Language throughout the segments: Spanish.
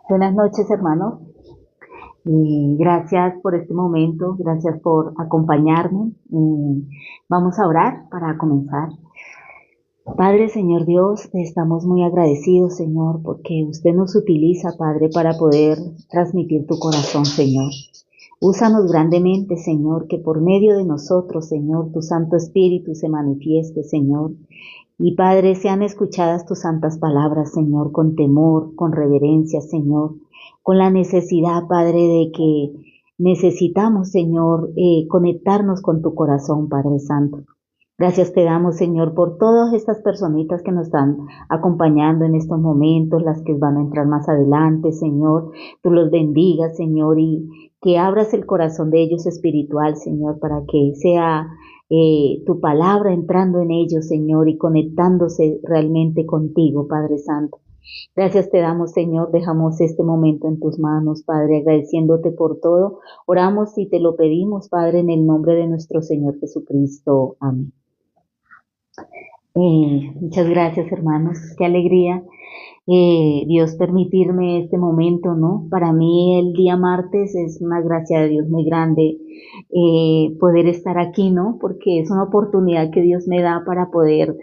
Buenas noches, hermano. Y gracias por este momento, gracias por acompañarme. Vamos a orar para comenzar. Padre, Señor Dios, te estamos muy agradecidos, Señor, porque usted nos utiliza, Padre, para poder transmitir tu corazón, Señor. Úsanos grandemente, Señor, que por medio de nosotros, Señor, tu Santo Espíritu se manifieste, Señor. Y Padre, sean escuchadas tus santas palabras, Señor, con temor, con reverencia, Señor, con la necesidad, Padre, de que necesitamos, Señor, conectarnos con tu corazón, Padre Santo. Gracias te damos, Señor, por todas estas personitas que nos están acompañando en estos momentos, las que van a entrar más adelante, Señor. Tú los bendigas, Señor, y que abras el corazón de ellos espiritual, Señor, para que sea tu palabra entrando en ellos, Señor, y conectándose realmente contigo, Padre Santo. Gracias te damos, Señor, dejamos este momento en tus manos, Padre, agradeciéndote por todo. Oramos y te lo pedimos, Padre, en el nombre de nuestro Señor Jesucristo. Amén. Muchas gracias, hermanos. Qué alegría Dios permitirme este momento, ¿no? Para mí el día martes es una gracia de Dios muy grande poder estar aquí, ¿no? Porque es una oportunidad que Dios me da para poder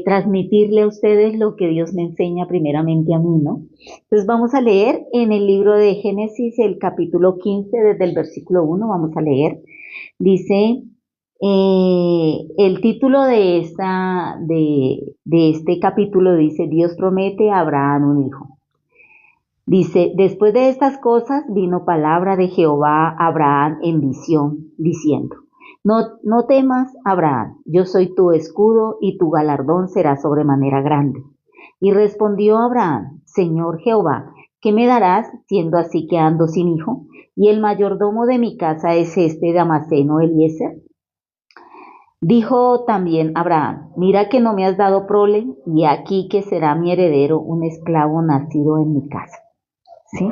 transmitirle a ustedes lo que Dios me enseña primeramente a mí, ¿no? Entonces vamos a leer en el libro de Génesis el capítulo 15 desde el versículo 1, vamos a leer. Dice, el título de este capítulo dice, Dios promete a Abraham un hijo. Dice, después de estas cosas vino palabra de Jehová a Abraham en visión, diciendo, no temas, Abraham, yo soy tu escudo y tu galardón será sobremanera grande. Y respondió Abraham, Señor Jehová, ¿qué me darás siendo así que ando sin hijo? Y el mayordomo de mi casa es este Damaseno Eliezer. Dijo también Abraham, mira que no me has dado prole, y aquí que será mi heredero un esclavo nacido en mi casa. ¿Sí?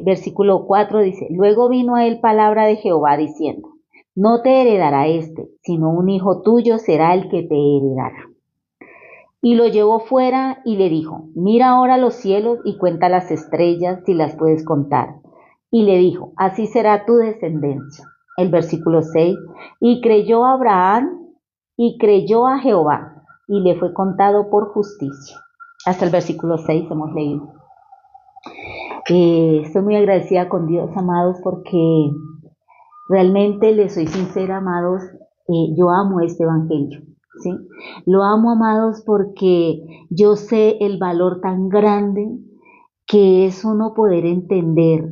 Versículo 4 dice, luego vino a él palabra de Jehová diciendo, no te heredará este, sino un hijo tuyo será el que te heredará. Y lo llevó fuera y le dijo, mira ahora los cielos y cuenta las estrellas si las puedes contar. Y le dijo, así será tu descendencia. El versículo 6, y creyó Abraham y creyó a Jehová y le fue contado por justicia. Hasta el versículo 6 hemos leído. Estoy muy agradecida con Dios, amados, porque realmente les soy sincera, amados, yo amo este evangelio. ¿Sí? Lo amo, amados, porque yo sé el valor tan grande que es uno poder entender,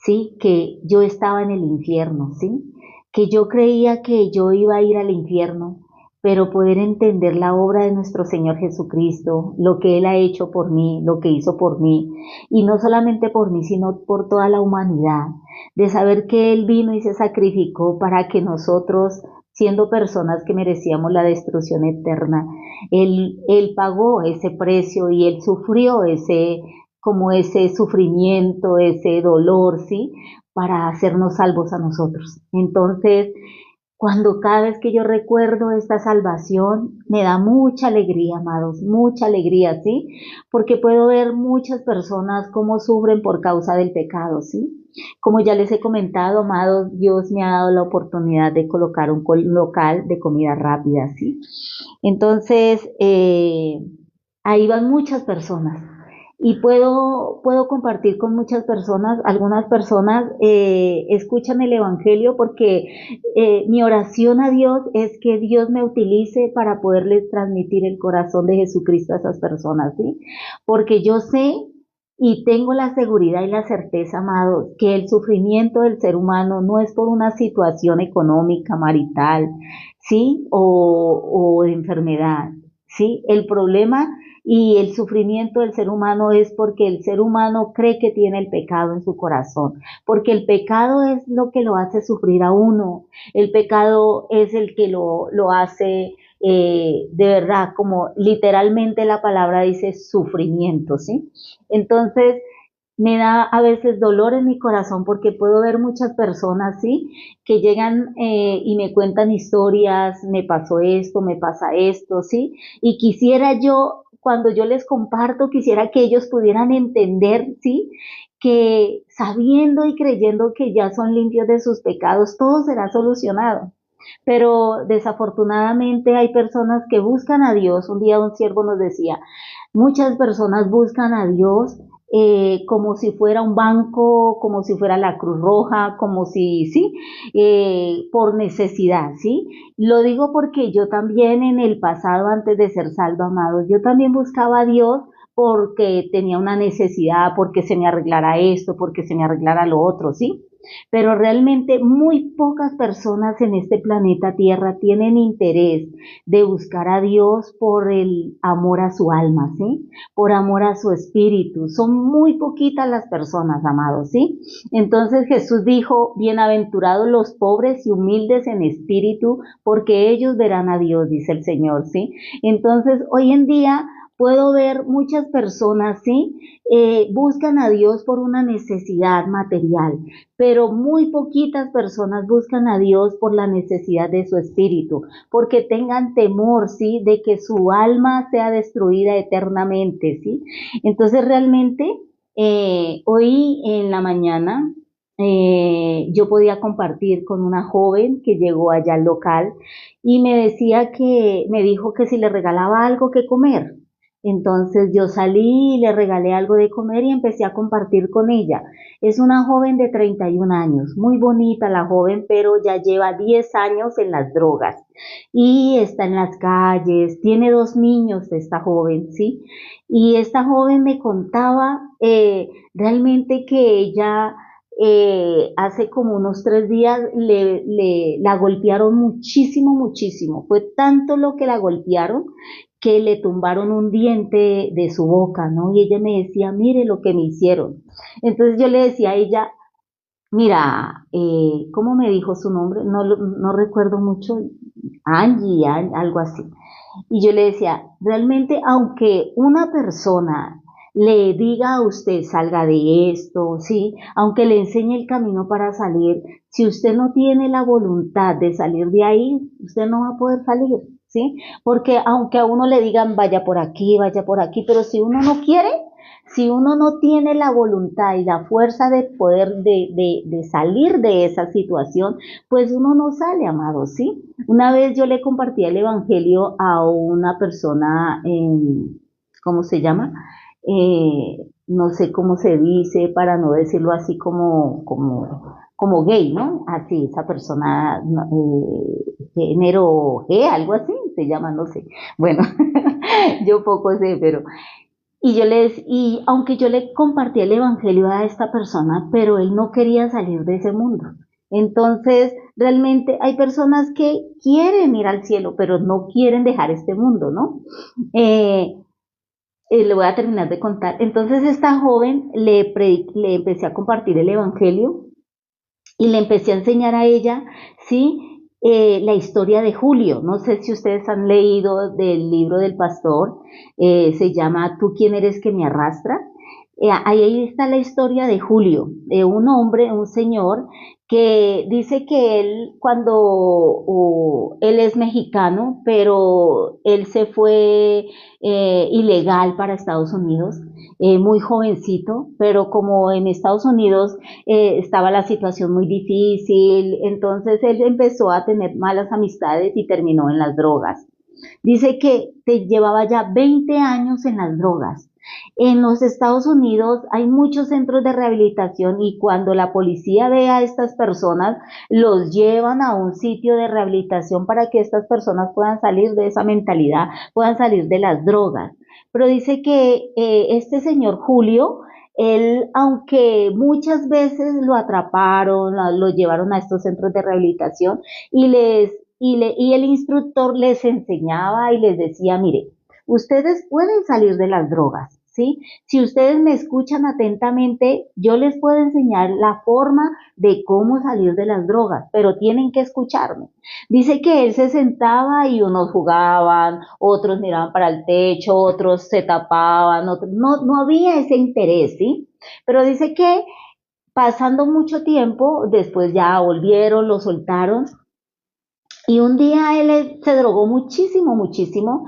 ¿sí? Que yo estaba en el infierno, ¿sí? Que yo creía que yo iba a ir al infierno, pero poder entender la obra de nuestro Señor Jesucristo, lo que Él ha hecho por mí, lo que hizo por mí, y no solamente por mí, sino por toda la humanidad, de saber que Él vino y se sacrificó para que nosotros, siendo personas que merecíamos la destrucción eterna, Él pagó ese precio y Él sufrió como ese sufrimiento, ese dolor, ¿sí? Para hacernos salvos a nosotros. Entonces, cuando cada vez que yo recuerdo esta salvación, me da mucha alegría, amados, mucha alegría, ¿sí? Porque puedo ver muchas personas cómo sufren por causa del pecado, ¿sí? Como ya les he comentado, amados, Dios me ha dado la oportunidad de colocar un local de comida rápida, ¿sí? Entonces, ahí van muchas personas y puedo compartir con muchas personas. Algunas personas escuchan el Evangelio porque mi oración a Dios es que Dios me utilice para poderles transmitir el corazón de Jesucristo a esas personas, ¿sí? Porque yo sé y tengo la seguridad y la certeza, amados, que el sufrimiento del ser humano no es por una situación económica, marital, ¿sí? O de enfermedad, ¿sí? El problema y el sufrimiento del ser humano es porque el ser humano cree que tiene el pecado en su corazón, porque el pecado es lo que lo hace sufrir a uno, el pecado es el que lo hace de verdad, como literalmente la palabra dice, sufrimiento, ¿sí? Entonces, me da a veces dolor en mi corazón porque puedo ver muchas personas, ¿sí? Que llegan y me cuentan historias, me pasó esto, me pasa esto, ¿sí? Y quisiera yo cuando yo les comparto, quisiera que ellos pudieran entender, ¿sí? Que sabiendo y creyendo que ya son limpios de sus pecados, todo será solucionado. Pero desafortunadamente hay personas que buscan a Dios. Un día un siervo nos decía, muchas personas buscan a Dios como si fuera un banco, como si fuera la Cruz Roja, como si, sí, por necesidad, ¿sí? Lo digo porque yo también en el pasado, antes de ser salvo, amados, yo también buscaba a Dios porque tenía una necesidad, porque se me arreglara esto, porque se me arreglara lo otro, ¿sí? Pero realmente muy pocas personas en este planeta Tierra tienen interés de buscar a Dios por el amor a su alma, ¿sí? Por amor a su espíritu. Son muy poquitas las personas, amados, ¿sí? Entonces Jesús dijo, bienaventurados los pobres y humildes en espíritu, porque ellos verán a Dios, dice el Señor, ¿sí? Entonces, hoy en día puedo ver muchas personas, ¿sí? Buscan a Dios por una necesidad material, pero muy poquitas personas buscan a Dios por la necesidad de su espíritu, porque tengan temor, ¿sí? De que su alma sea destruida eternamente, ¿sí? Entonces realmente hoy en la mañana yo podía compartir con una joven que llegó allá al local y me decía que, me dijo que si le regalaba algo que comer. Entonces yo salí y le regalé algo de comer y empecé a compartir con ella. Es una joven de 31 años, muy bonita la joven, pero ya lleva 10 años en las drogas y está en las calles, tiene dos niños esta joven, ¿sí? Y esta joven me contaba realmente que ella hace como unos 3 días la golpearon muchísimo, muchísimo. Fue tanto lo que la golpearon que le tumbaron un diente de su boca, ¿no? Y ella me decía, mire lo que me hicieron. Entonces yo le decía a ella, mira, ¿cómo me dijo su nombre? No, no recuerdo mucho, Angie, algo así. Y yo le decía, realmente aunque una persona le diga a usted salga de esto, sí, aunque le enseñe el camino para salir, si usted no tiene la voluntad de salir de ahí, usted no va a poder salir, sí, porque aunque a uno le digan vaya por aquí, pero si uno no quiere, si uno no tiene la voluntad y la fuerza de poder de salir de esa situación, pues uno no sale, amado, ¿sí? Una vez yo le compartí el evangelio a una persona, ¿cómo se llama? No sé cómo se dice, para no decirlo así como gay, ¿no? Así, esa persona, no, género G, algo así se llama, no sé. Bueno, yo poco sé, pero y aunque yo le compartí el evangelio a esta persona, pero él no quería salir de ese mundo. Entonces, realmente hay personas que quieren ir al cielo, pero no quieren dejar este mundo, ¿no? Eh, le voy a terminar de contar. Entonces, esta joven le empecé a compartir el evangelio y le empecé a enseñar a ella, ¿sí? La historia de Julio. No sé si ustedes han leído del libro del pastor, se llama ¿Tú quién eres que me arrastra? Ahí está la historia de Julio, de un hombre, un señor, que dice que él, cuando él es mexicano, pero él se fue ilegal para Estados Unidos, muy jovencito, pero como en Estados Unidos estaba la situación muy difícil, entonces él empezó a tener malas amistades y terminó en las drogas. Dice que te llevaba ya 20 años en las drogas. En los Estados Unidos hay muchos centros de rehabilitación y cuando la policía ve a estas personas, los llevan a un sitio de rehabilitación para que estas personas puedan salir de esa mentalidad, puedan salir de las drogas. Pero dice que este señor Julio, él, aunque muchas veces lo atraparon, lo llevaron a estos centros de rehabilitación y el instructor les enseñaba y les decía, mire, ustedes pueden salir de las drogas, ¿sí? Si ustedes me escuchan atentamente, yo les puedo enseñar la forma de cómo salir de las drogas, pero tienen que escucharme. Dice que él se sentaba y unos jugaban, otros miraban para el techo, otros se tapaban, otros, no había ese interés, ¿sí? Pero dice que pasando mucho tiempo, después ya volvieron, lo soltaron y un día él se drogó muchísimo, muchísimo,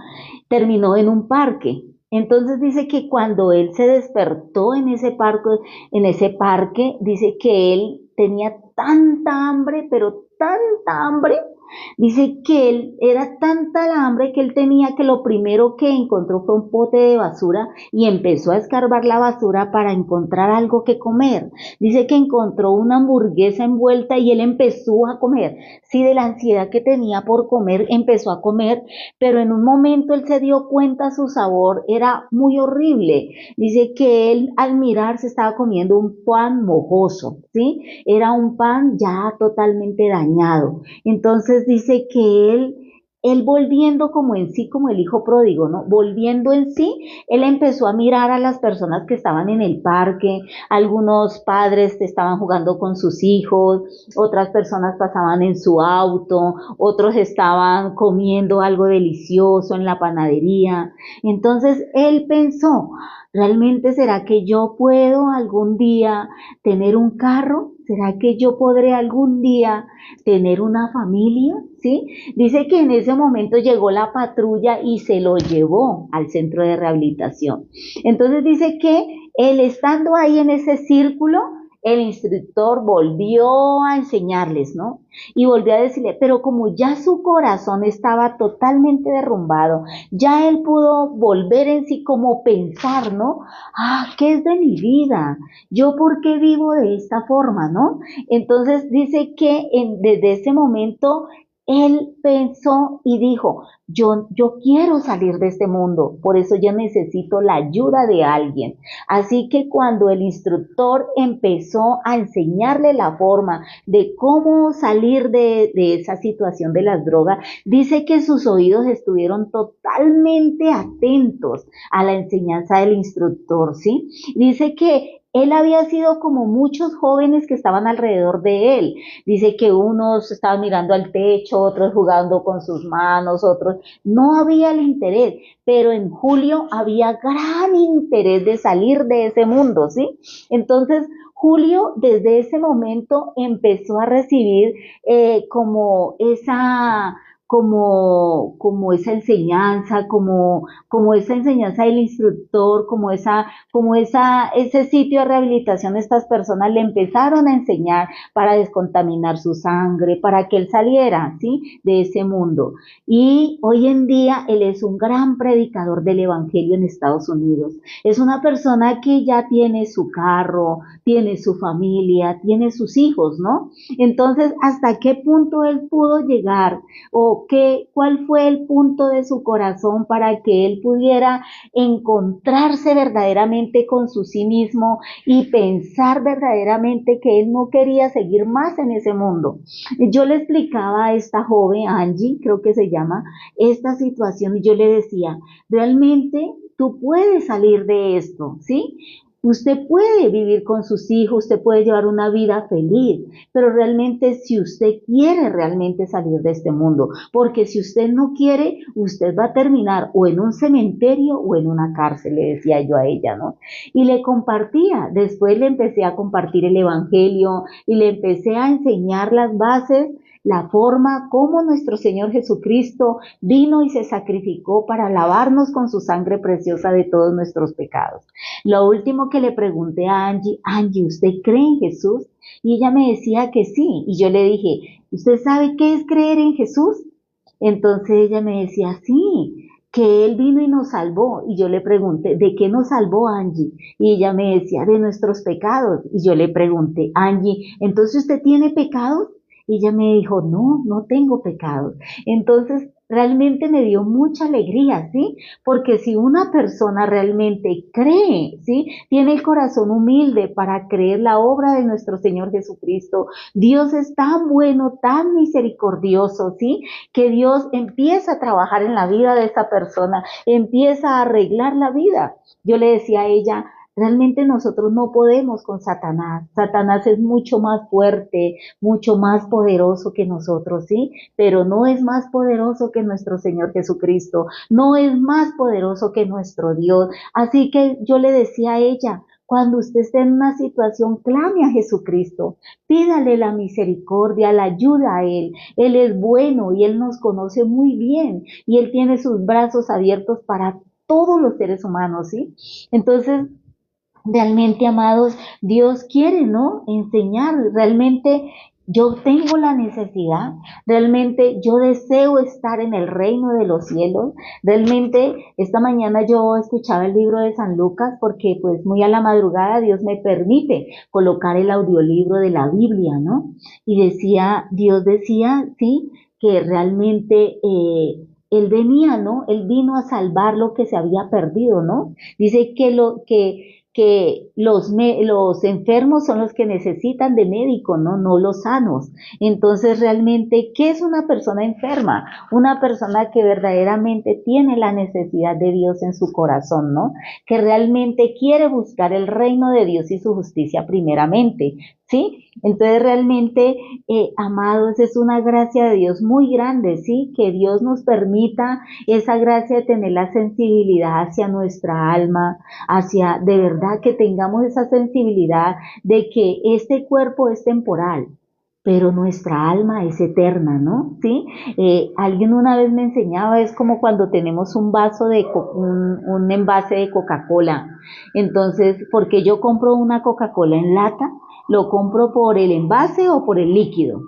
terminó en un parque. Entonces dice que cuando él se despertó en ese parque, dice que él tenía tanta hambre, pero tanta hambre. Dice que él era tanta la hambre que él tenía que lo primero que encontró fue un pote de basura y empezó a escarbar la basura para encontrar algo que comer. Dice que encontró una hamburguesa envuelta y él empezó a comer. Sí, de la ansiedad que tenía por comer, empezó a comer, pero en un momento él se dio cuenta su sabor era muy horrible. Dice que él al mirar se estaba comiendo un pan mojoso, ¿sí? Era un pan ya totalmente dañado. Entonces dice que él volviendo como en sí, como el hijo pródigo, ¿no? Volviendo en sí, él empezó a mirar a las personas que estaban en el parque, algunos padres estaban jugando con sus hijos, otras personas pasaban en su auto, otros estaban comiendo algo delicioso en la panadería. Entonces él pensó, ¿realmente será que yo puedo algún día tener un carro? ¿Será que yo podré algún día tener una familia? ¿Sí? Dice que en ese momento llegó la patrulla y se lo llevó al centro de rehabilitación. Entonces dice que él estando ahí en ese círculo, el instructor volvió a enseñarles, ¿no? Y volvió a decirle, pero como ya su corazón estaba totalmente derrumbado, ya él pudo volver en sí como pensar, ¿no? Ah, ¿qué es de mi vida? ¿Yo por qué vivo de esta forma, no? Entonces dice que desde ese momento él pensó y dijo, yo quiero salir de este mundo, por eso yo necesito la ayuda de alguien. Así que cuando el instructor empezó a enseñarle la forma de cómo salir de esa situación de las drogas, dice que sus oídos estuvieron totalmente atentos a la enseñanza del instructor, ¿sí? Dice que él había sido como muchos jóvenes que estaban alrededor de él. Dice que unos estaban mirando al techo, otros jugando con sus manos, otros no había el interés, pero en Julio había gran interés de salir de ese mundo, ¿sí? Entonces, Julio desde ese momento empezó a recibir como esa como esa enseñanza, como esa enseñanza del instructor, ese sitio de rehabilitación, estas personas le empezaron a enseñar para descontaminar su sangre, para que él saliera, ¿sí? De ese mundo. Y hoy en día él es un gran predicador del evangelio en Estados Unidos. Es una persona que ya tiene su carro, tiene su familia, tiene sus hijos, ¿no? Entonces, ¿hasta qué punto él pudo llegar? ¿O cuál fue el punto de su corazón para que él pudiera encontrarse verdaderamente con su sí mismo y pensar verdaderamente que él no quería seguir más en ese mundo? Yo le explicaba a esta joven, Angie, creo que se llama, esta situación y yo le decía, realmente tú puedes salir de esto, ¿sí? Usted puede vivir con sus hijos, usted puede llevar una vida feliz, pero realmente si usted quiere realmente salir de este mundo, porque si usted no quiere, usted va a terminar o en un cementerio o en una cárcel, le decía yo a ella, ¿no? Y le compartía, después le empecé a compartir el evangelio y le empecé a enseñar las bases, la forma como nuestro Señor Jesucristo vino y se sacrificó para lavarnos con su sangre preciosa de todos nuestros pecados. Lo último que le pregunté a Angie, Angie, ¿usted cree en Jesús? Y ella me decía que sí. Y yo le dije, ¿usted sabe qué es creer en Jesús? Entonces ella me decía, sí, que Él vino y nos salvó. Y yo le pregunté, ¿de qué nos salvó Angie? Y ella me decía, de nuestros pecados. Y yo le pregunté, Angie, ¿entonces usted tiene pecados? Y ella me dijo, no, no tengo pecados. Entonces realmente me dio mucha alegría, ¿sí? Porque si una persona realmente cree, ¿sí? Tiene el corazón humilde para creer la obra de nuestro Señor Jesucristo, Dios es tan bueno, tan misericordioso, ¿sí? Que Dios empieza a trabajar en la vida de esa persona, empieza a arreglar la vida. Yo le decía a ella, realmente nosotros no podemos con Satanás. Satanás es mucho más fuerte, mucho más poderoso que nosotros, ¿sí? Pero no es más poderoso que nuestro Señor Jesucristo, no es más poderoso que nuestro Dios. Así que yo le decía a ella, cuando usted esté en una situación, clame a Jesucristo, pídale la misericordia, la ayuda a Él. Él es bueno y Él nos conoce muy bien y Él tiene sus brazos abiertos para todos los seres humanos, ¿sí? Entonces, realmente, amados, Dios quiere, ¿no? Enseñar, realmente yo tengo la necesidad, realmente yo deseo estar en el reino de los cielos. Realmente esta mañana yo escuchaba el libro de San Lucas porque pues muy a la madrugada Dios me permite colocar el audiolibro de la Biblia, ¿no? Y Dios decía, sí, que realmente Él venía, ¿no? Él vino a salvar lo que se había perdido, ¿no? Dice que los enfermos son los que necesitan de médico, ¿no? No los sanos. Entonces, realmente, ¿qué es una persona enferma? Una persona que verdaderamente tiene la necesidad de Dios en su corazón, ¿no? Que realmente quiere buscar el reino de Dios y su justicia primeramente, ¿sí? Entonces, realmente, amados, es una gracia de Dios muy grande, ¿sí? Que Dios nos permita esa gracia de tener la sensibilidad hacia nuestra alma, hacia de verdad que tengamos esa sensibilidad de que este cuerpo es temporal, pero nuestra alma es eterna, ¿no? ¿Sí? Alguien una vez me enseñaba, es como cuando tenemos un vaso un envase de Coca-Cola. Entonces, porque yo compro una Coca-Cola en lata, lo compro por el envase o por el líquido,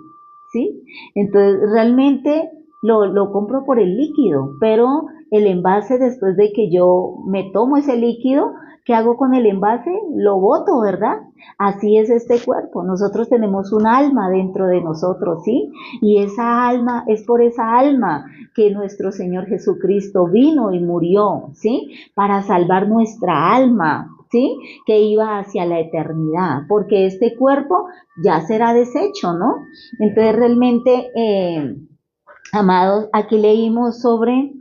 ¿sí? Entonces, realmente lo compro por el líquido, pero el envase después de que yo me tomo ese líquido, ¿qué hago con el envase? Lo boto, ¿verdad? Así es este cuerpo. Nosotros tenemos un alma dentro de nosotros, ¿sí? Y esa alma, es por esa alma que nuestro Señor Jesucristo vino y murió, ¿sí? Para salvar nuestra alma, ¿sí? Que iba hacia la eternidad, porque este cuerpo ya será deshecho, ¿no? Entonces realmente, amados, aquí leímos sobre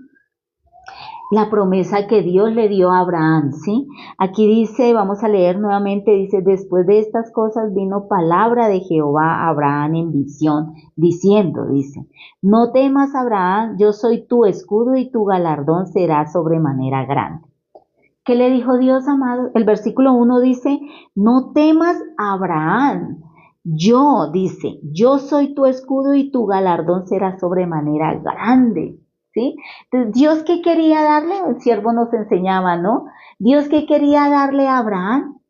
la promesa que Dios le dio a Abraham, ¿sí? Aquí dice, vamos a leer nuevamente, dice, después de estas cosas vino palabra de Jehová a Abraham en visión, diciendo, dice, no temas, Abraham, yo soy tu escudo y tu galardón será sobremanera grande. ¿Qué le dijo Dios, amado? El versículo 1 dice, no temas, Abraham, dice, yo soy tu escudo y tu galardón será sobremanera grande. ¿Sí? Entonces, Dios qué quería darle, el siervo nos enseñaba, ¿no? Dios qué quería darle a Abraham,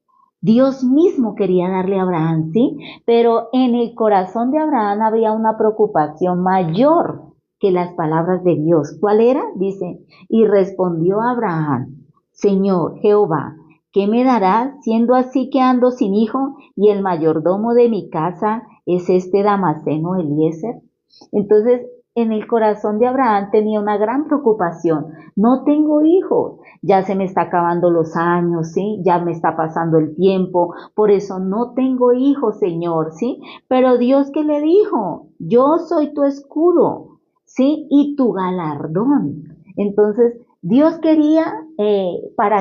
Dios mismo quería darle a Abraham, ¿sí? Pero en el corazón de Abraham había una preocupación mayor que las palabras de Dios. ¿Cuál era? Dice, y respondió Abraham, Señor Jehová, ¿qué me darás siendo así que ando sin hijo y el mayordomo de mi casa es este Damaseno Eliezer? Entonces, en el corazón de Abraham tenía una gran preocupación. No tengo hijos, ya se me está acabando los años, ¿sí? Ya me está pasando el tiempo, por eso no tengo hijos, Señor, ¿sí? Pero Dios, ¿qué le dijo? Yo soy tu escudo, ¿sí? Y tu galardón. Entonces, Dios quería, para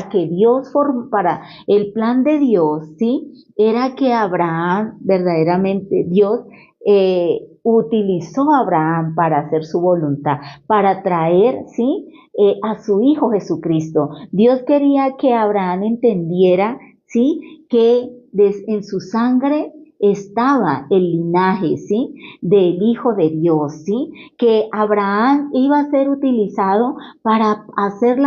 el plan de Dios, ¿sí? Era que Abraham, verdaderamente, Dios, utilizó a Abraham para hacer su voluntad, para traer, ¿sí? A su Hijo Jesucristo. Dios quería que Abraham entendiera, ¿sí? Que en su sangre estaba el linaje, ¿sí? Del Hijo de Dios, ¿sí? Que Abraham iba a ser utilizado para hacer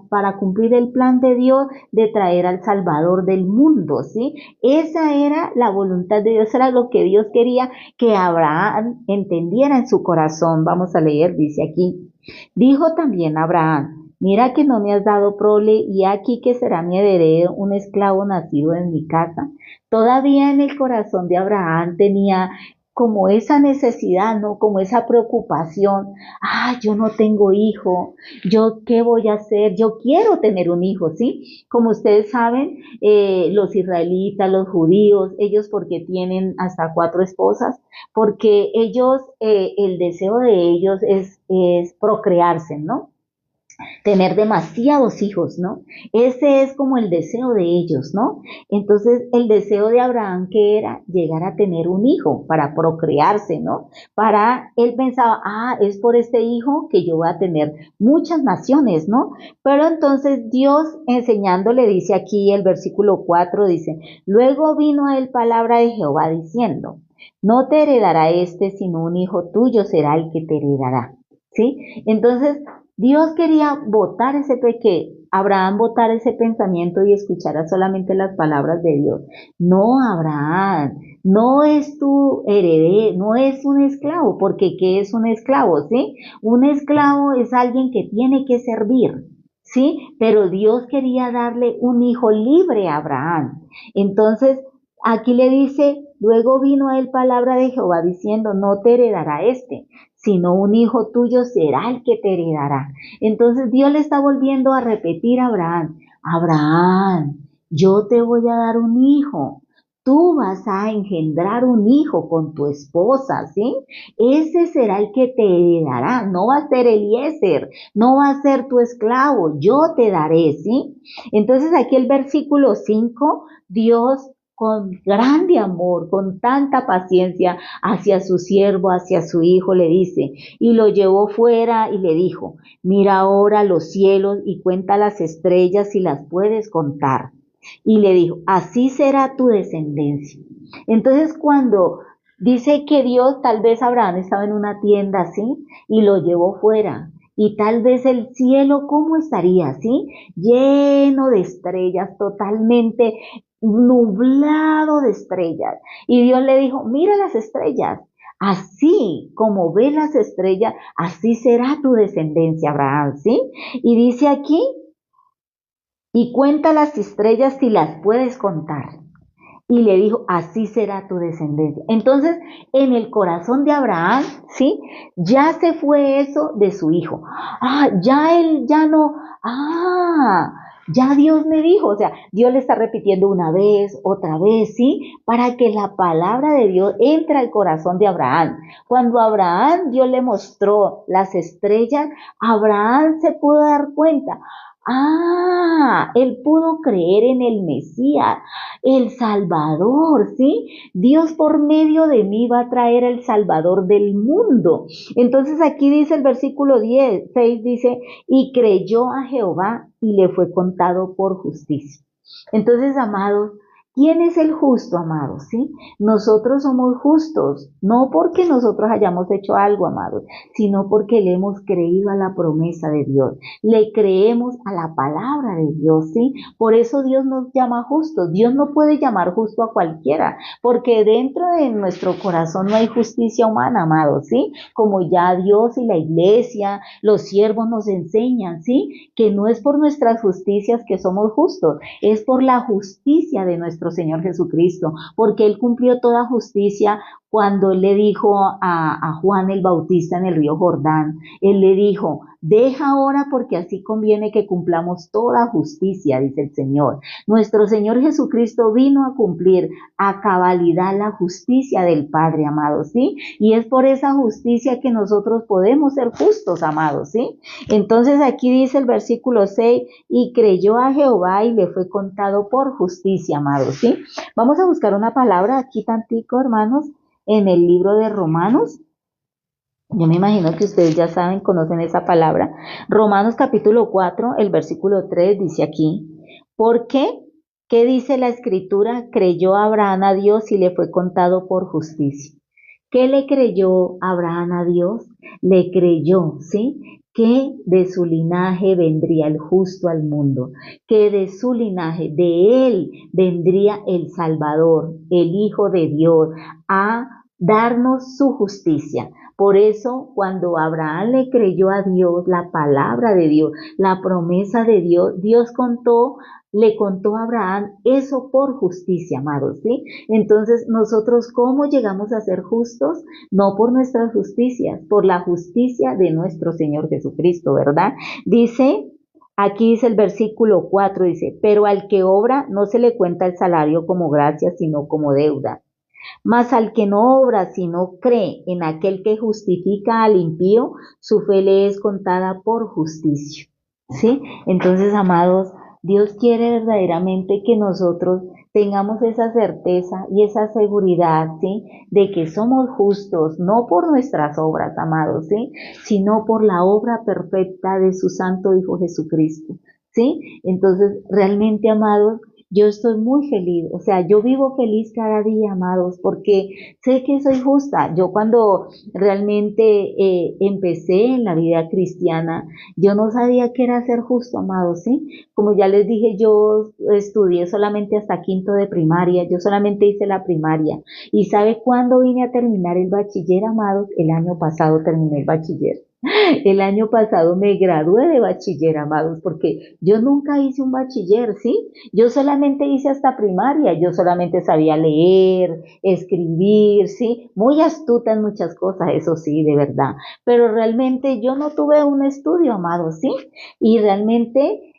para cumplir el plan de Dios de traer al Salvador del mundo, ¿sí? Esa era la voluntad de Dios, era lo que Dios quería que Abraham entendiera en su corazón. Vamos a leer, dice aquí. Dijo también Abraham, mira que no me has dado prole y aquí que será mi heredero un esclavo nacido en mi casa. Todavía en el corazón de Abraham tenía como esa necesidad, ¿no? Como esa preocupación. Yo no tengo hijo, yo qué voy a hacer, yo quiero tener un hijo, ¿sí? Como ustedes saben, los israelitas, los judíos, ellos porque tienen hasta 4 esposas, porque ellos, el deseo de ellos es procrearse, ¿no? Tener demasiados hijos, ¿no? Ese es como el deseo de ellos, ¿no? Entonces, el deseo de Abraham, que era llegar a tener un hijo para procrearse, ¿no? Él pensaba, es por este hijo que yo voy a tener muchas naciones, ¿no? Pero entonces Dios enseñándole, dice aquí el versículo 4, dice, luego vino a él palabra de Jehová diciendo, no te heredará este, sino un hijo tuyo será el que te heredará, ¿sí? Entonces, Dios quería botar ese Abraham botara ese pensamiento y escuchara solamente las palabras de Dios. No, Abraham, no es tu heredero, no es un esclavo, porque ¿qué es un esclavo? ¿Sí? Un esclavo es alguien que tiene que servir. ¿Sí? Pero Dios quería darle un hijo libre a Abraham. Entonces, aquí le dice, luego vino a él palabra de Jehová diciendo, no te heredará este, sino un hijo tuyo será el que te heredará. Entonces Dios le está volviendo a repetir a Abraham, Abraham, yo te voy a dar un hijo. Tú vas a engendrar un hijo con tu esposa, ¿sí? Ese será el que te heredará, no va a ser Eliezer, no va a ser tu esclavo, yo te daré, ¿sí? Entonces aquí el versículo 5, Dios con grande amor, con tanta paciencia hacia su siervo, hacia su hijo, le dice, y lo llevó fuera y le dijo, mira ahora los cielos y cuenta las estrellas si las puedes contar. Y le dijo, así será tu descendencia. Entonces cuando dice que Dios, tal vez Abraham estaba en una tienda así y lo llevó fuera. Y tal vez el cielo, ¿cómo estaría así? Lleno de estrellas, totalmente nublado de estrellas. Y Dios le dijo, mira las estrellas. Así como ves las estrellas, así será tu descendencia, Abraham, ¿sí? Y dice aquí, y cuenta las estrellas si las puedes contar. Y le dijo, así será tu descendencia. Entonces, en el corazón de Abraham, ¿sí? Ya se fue eso de su hijo. Ya él ya no, ya Dios me dijo, o sea, Dios le está repitiendo una vez, otra vez, ¿sí? Para que la palabra de Dios entre al corazón de Abraham. Cuando Abraham, Dios le mostró las estrellas, Abraham se pudo dar cuenta. Él pudo creer en el Mesías, el Salvador, ¿sí? Dios por medio de mí va a traer el Salvador del mundo. Entonces aquí dice el versículo 6 dice, y creyó a Jehová y le fue contado por justicia. Entonces, amados, ¿quién es el justo, amados? ¿Sí? Nosotros somos justos, no porque nosotros hayamos hecho algo, amados, sino porque le hemos creído a la promesa de Dios. Le creemos a la palabra de Dios, ¿sí? Por eso Dios nos llama justos. Dios no puede llamar justo a cualquiera, porque dentro de nuestro corazón no hay justicia humana, amados, ¿sí? Como ya Dios y la iglesia, los siervos nos enseñan, ¿sí? Que no es por nuestras justicias que somos justos, es por la justicia de nuestro Señor Jesucristo, porque Él cumplió toda justicia cuando Él le dijo a Juan el Bautista en el río Jordán. Él le dijo, deja ahora porque así conviene que cumplamos toda justicia, dice el Señor. Nuestro Señor Jesucristo vino a cumplir a cabalidad la justicia del Padre, amados, ¿sí? Y es por esa justicia que nosotros podemos ser justos, amados, ¿sí? Entonces aquí dice el versículo 6, y creyó a Jehová y le fue contado por justicia, amados, ¿sí? Vamos a buscar una palabra aquí tantico, hermanos, en el libro de Romanos. Yo me imagino que ustedes ya saben, conocen esa palabra. Romanos capítulo 4, el versículo 3 dice aquí, ¿por qué? ¿Qué dice la escritura? Creyó Abraham a Dios y le fue contado por justicia. ¿Qué le creyó Abraham a Dios? Le creyó, ¿sí? Que de su linaje vendría el justo al mundo, que de su linaje, de él vendría el Salvador, el Hijo de Dios, a darnos su justicia. Por eso, cuando Abraham le creyó a Dios, la palabra de Dios, la promesa de Dios, Dios le contó a Abraham eso por justicia, amados, ¿sí? Entonces, nosotros, ¿cómo llegamos a ser justos? No por nuestras justicias, por la justicia de nuestro Señor Jesucristo, ¿verdad? Dice, aquí dice el versículo 4, dice, pero al que obra no se le cuenta el salario como gracia, sino como deuda. Mas al que no obra, sino cree en aquel que justifica al impío, su fe le es contada por justicia. ¿Sí? Entonces, amados, Dios quiere verdaderamente que nosotros tengamos esa certeza y esa seguridad, ¿sí? De que somos justos, no por nuestras obras, amados, ¿sí? Sino por la obra perfecta de su Santo Hijo Jesucristo, ¿sí? Entonces, realmente, amados, yo estoy muy feliz, o sea, yo vivo feliz cada día, amados, porque sé que soy justa. Yo cuando realmente empecé en la vida cristiana, yo no sabía qué era ser justo, amados, ¿sí? Como ya les dije, yo estudié solamente hasta quinto de primaria, yo solamente hice la primaria. ¿Y sabe cuándo vine a terminar el bachiller, amados? El año pasado terminé el bachiller. El año pasado me gradué de bachiller, amados, porque yo nunca hice un bachiller, ¿sí? Yo solamente hice hasta primaria, yo solamente sabía leer, escribir, ¿sí? Muy astuta en muchas cosas, eso sí, de verdad. Pero realmente yo no tuve un estudio, amados, ¿sí? Y realmente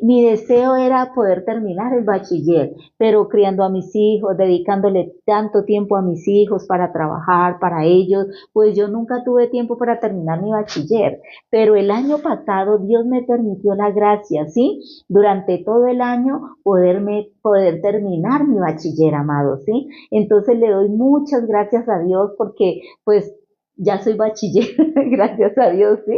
mi deseo era poder terminar el bachiller, pero criando a mis hijos, dedicándole tanto tiempo a mis hijos para trabajar, para ellos, pues yo nunca tuve tiempo para terminar mi bachiller, pero el año pasado Dios me permitió la gracia, ¿sí? Durante todo el año poder terminar mi bachiller, amado, ¿sí? Entonces le doy muchas gracias a Dios porque pues ya soy bachiller, gracias a Dios, ¿sí?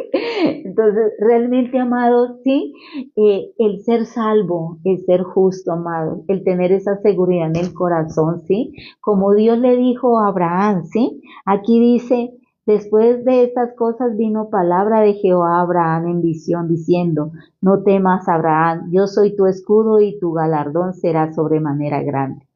Entonces, realmente, amado, sí, el ser salvo, el ser justo, amado, el tener esa seguridad en el corazón, ¿sí? Como Dios le dijo a Abraham, ¿sí? Aquí dice, después de estas cosas vino palabra de Jehová a Abraham en visión diciendo, no temas, Abraham, yo soy tu escudo y tu galardón será sobremanera grande.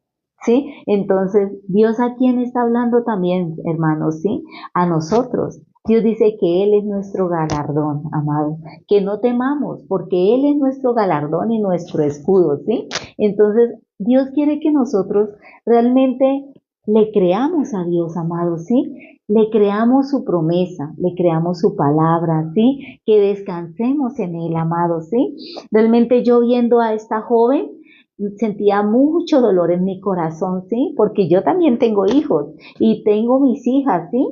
¿Sí? Entonces, Dios a quién está hablando también, hermanos, ¿sí? A nosotros. Dios dice que Él es nuestro galardón, amado, que no temamos, porque Él es nuestro galardón y nuestro escudo, ¿sí? Entonces, Dios quiere que nosotros realmente le creamos a Dios, amado, ¿sí? Le creamos su promesa, le creamos su palabra, ¿sí? Que descansemos en Él, amado, ¿sí? Realmente yo viendo a esta joven, sentía mucho dolor en mi corazón, ¿sí? Porque yo también tengo hijos y tengo mis hijas, ¿sí?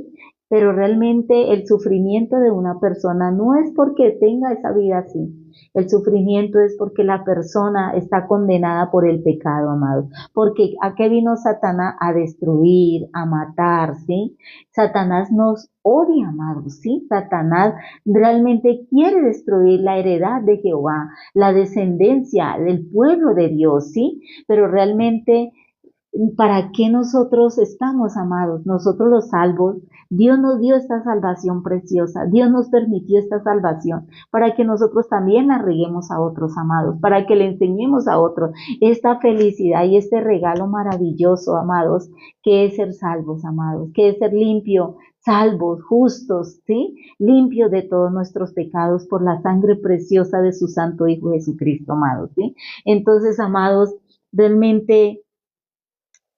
Pero realmente el sufrimiento de una persona no es porque tenga esa vida así. El sufrimiento es porque la persona está condenada por el pecado, amado. Porque ¿a qué vino Satanás? A destruir, a matar, ¿sí? Satanás nos odia, amados, ¿sí? Satanás realmente quiere destruir la heredad de Jehová, la descendencia del pueblo de Dios, ¿sí? Pero realmente, ¿para qué nosotros estamos, amados? Nosotros los salvos, Dios nos dio esta salvación preciosa, Dios nos permitió esta salvación para que nosotros también la reguemos a otros, amados, para que le enseñemos a otros esta felicidad y este regalo maravilloso, amados, que es ser salvos, amados, que es ser limpio, salvos, justos, ¿sí? Limpios de todos nuestros pecados por la sangre preciosa de su Santo Hijo Jesucristo, amados, ¿sí? Entonces, amados, realmente,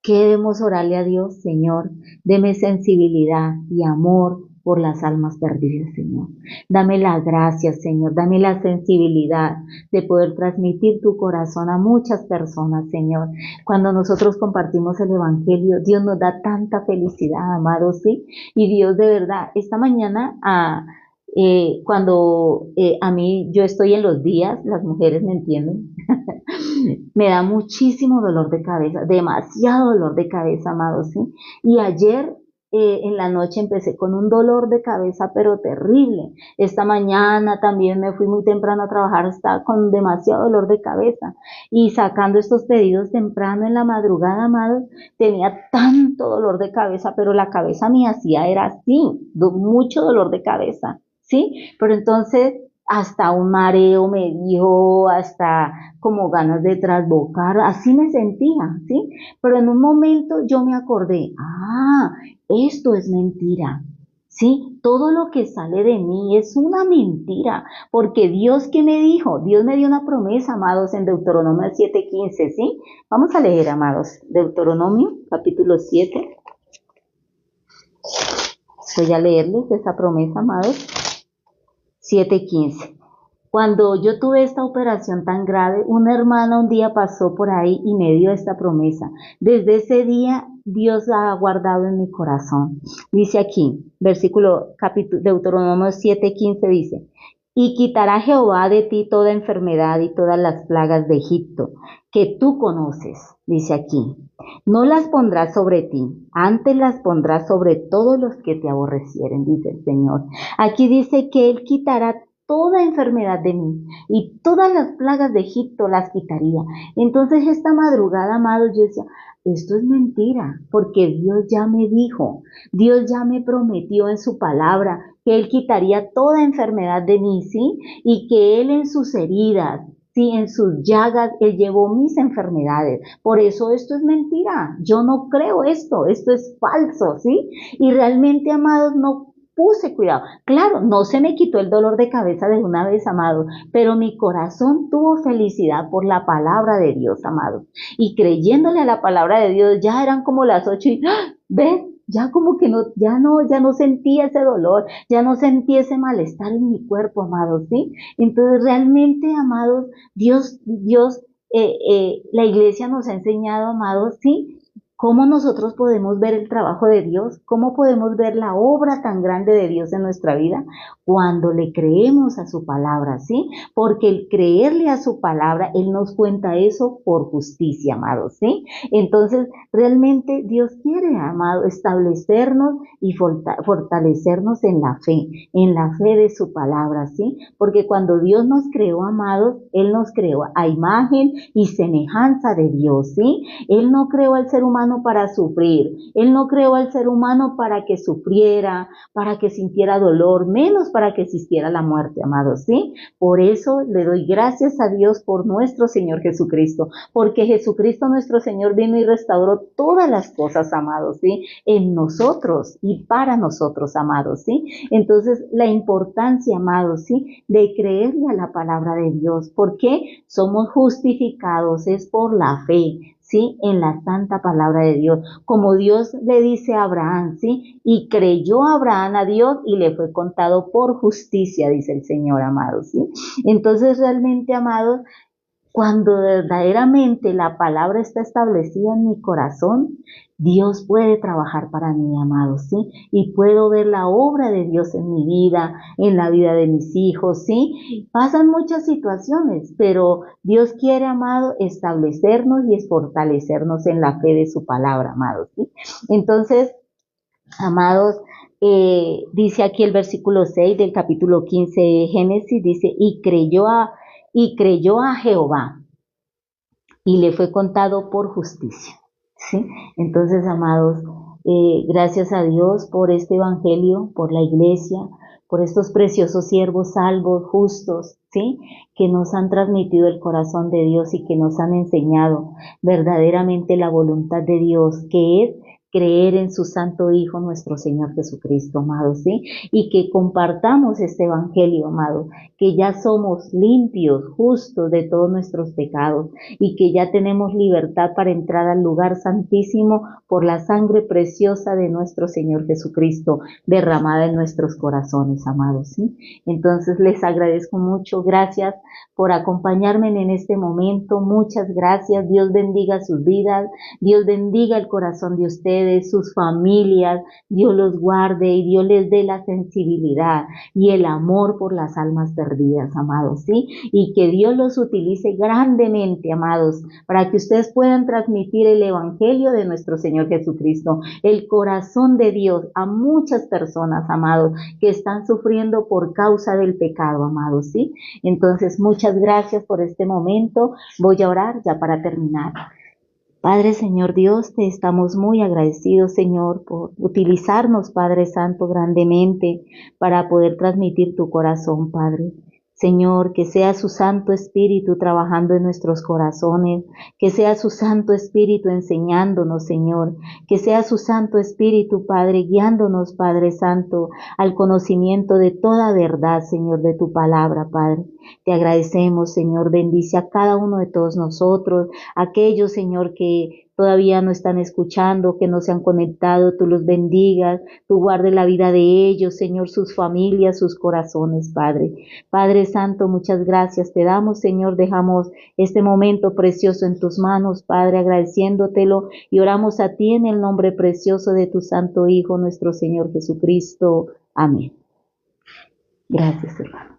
¿qué debemos orarle a Dios? Señor, deme sensibilidad y amor por las almas perdidas, Señor. Dame la gracia, Señor, dame la sensibilidad de poder transmitir tu corazón a muchas personas, Señor. Cuando nosotros compartimos el Evangelio, Dios nos da tanta felicidad, amados, ¿sí? Y Dios de verdad, esta mañana, cuando a mí yo estoy en los días, las mujeres me entienden, me da muchísimo dolor de cabeza, demasiado dolor de cabeza, amados, ¿sí? Y ayer en la noche empecé con un dolor de cabeza, pero terrible. Esta mañana también me fui muy temprano a trabajar, estaba con demasiado dolor de cabeza. Y sacando estos pedidos temprano en la madrugada, amados, tenía tanto dolor de cabeza, pero la cabeza me hacía, era así, mucho dolor de cabeza, ¿sí? Pero entonces hasta un mareo me dio, hasta como ganas de trasbocar, así me sentía, ¿sí? Pero en un momento yo me acordé, esto es mentira, ¿sí? Todo lo que sale de mí es una mentira, porque Dios, ¿qué me dijo? Dios me dio una promesa, amados, en Deuteronomio 7:15, ¿sí? Vamos a leer, amados, Deuteronomio capítulo 7. Voy a leerles esa promesa, amados. 7:15. Cuando yo tuve esta operación tan grave, una hermana un día pasó por ahí y me dio esta promesa. Desde ese día, Dios la ha guardado en mi corazón. Dice aquí, capítulo Deuteronomio 7:15 dice, y quitará Jehová de ti toda enfermedad y todas las plagas de Egipto, que tú conoces, dice aquí. No las pondrás sobre ti, antes las pondrás sobre todos los que te aborrecieren, dice el Señor. Aquí dice que Él quitará toda enfermedad de mí y todas las plagas de Egipto las quitaría. Entonces esta madrugada, amados, yo decía, esto es mentira, porque Dios ya me dijo, Dios ya me prometió en su palabra que Él quitaría toda enfermedad de mí, ¿sí? Y que Él en sus heridas, sí, en sus llagas, Él llevó mis enfermedades. Por eso esto es mentira. Yo no creo esto es falso, ¿sí? Y realmente, amados, no puse cuidado. Claro, no se me quitó el dolor de cabeza de una vez, amados, pero mi corazón tuvo felicidad por la palabra de Dios, amados. Y creyéndole a la palabra de Dios, ya eran como las 8 y, ¡ah! ¿Ves? Ya como que ya no sentía ese dolor, ya no sentía ese malestar en mi cuerpo, amados, ¿sí? Entonces realmente, amados, la iglesia nos ha enseñado, amados, ¿sí? Cómo nosotros podemos ver el trabajo de Dios, cómo podemos ver la obra tan grande de Dios en nuestra vida cuando le creemos a su palabra, ¿sí? Porque el creerle a su palabra, Él nos cuenta eso por justicia, amados, ¿sí? Entonces, realmente Dios quiere, amado, establecernos y fortalecernos en la fe de su palabra, ¿sí? Porque cuando Dios nos creó, amados, Él nos creó a imagen y semejanza de Dios, ¿sí? Él no creó al ser humano para sufrir, Él no creó al ser humano para que sufriera, para que sintiera dolor, menos para que existiera la muerte, amados, ¿sí? Por eso le doy gracias a Dios por nuestro Señor Jesucristo, porque Jesucristo nuestro Señor vino y restauró todas las cosas, amados, ¿sí? En nosotros y para nosotros, amados, ¿sí? Entonces, la importancia, amados, ¿sí? De creerle a la palabra de Dios, porque somos justificados, es por la fe, ¿sí? En la santa palabra de Dios, como Dios le dice a Abraham, ¿sí? Y creyó Abraham a Dios y le fue contado por justicia, dice el Señor, amados, ¿sí? Entonces, realmente, amados, cuando verdaderamente la palabra está establecida en mi corazón, Dios puede trabajar para mí, amados, ¿sí? Y puedo ver la obra de Dios en mi vida, en la vida de mis hijos, ¿sí? Pasan muchas situaciones, pero Dios quiere, amado, establecernos y fortalecernos en la fe de su palabra, amados, ¿sí? Entonces, amados, dice aquí el versículo 6 del capítulo 15 de Génesis, dice, y creyó a Jehová y le fue contado por justicia, ¿sí? Entonces, amados, gracias a Dios por este evangelio, por la iglesia, por estos preciosos siervos salvos, justos, ¿sí? Que nos han transmitido el corazón de Dios y que nos han enseñado verdaderamente la voluntad de Dios, que es creer en su santo Hijo, nuestro Señor Jesucristo, amados, ¿sí? Y que compartamos este evangelio, amados, que ya somos limpios, justos de todos nuestros pecados y que ya tenemos libertad para entrar al lugar santísimo por la sangre preciosa de nuestro Señor Jesucristo, derramada en nuestros corazones, amados, ¿sí? Entonces les agradezco mucho, gracias por acompañarme en este momento, muchas gracias, Dios bendiga sus vidas, Dios bendiga el corazón de ustedes, sus familias, Dios los guarde y Dios les dé la sensibilidad y el amor por las almas perdidas, amados, ¿sí? Y que Dios los utilice grandemente, amados, para que ustedes puedan transmitir el evangelio de nuestro Señor Jesucristo, el corazón de Dios a muchas personas, amados, que están sufriendo por causa del pecado, amados, ¿sí? Entonces, muchas gracias por este momento. Voy a orar ya para terminar. Padre, Señor Dios, te estamos muy agradecidos, Señor, por utilizarnos, Padre Santo, grandemente para poder transmitir tu corazón, Padre. Señor, que sea su Santo Espíritu trabajando en nuestros corazones, que sea su Santo Espíritu enseñándonos, Señor, que sea su Santo Espíritu, Padre, guiándonos, Padre Santo, al conocimiento de toda verdad, Señor, de tu palabra, Padre. Te agradecemos, Señor, bendice a cada uno de todos nosotros, aquellos, Señor, que todavía no están escuchando, que no se han conectado, tú los bendigas, tú guardes la vida de ellos, Señor, sus familias, sus corazones, Padre. Padre Santo, muchas gracias te damos, Señor, dejamos este momento precioso en tus manos, Padre, agradeciéndotelo y oramos a ti en el nombre precioso de tu Santo Hijo, nuestro Señor Jesucristo. Amén. Gracias, hermano.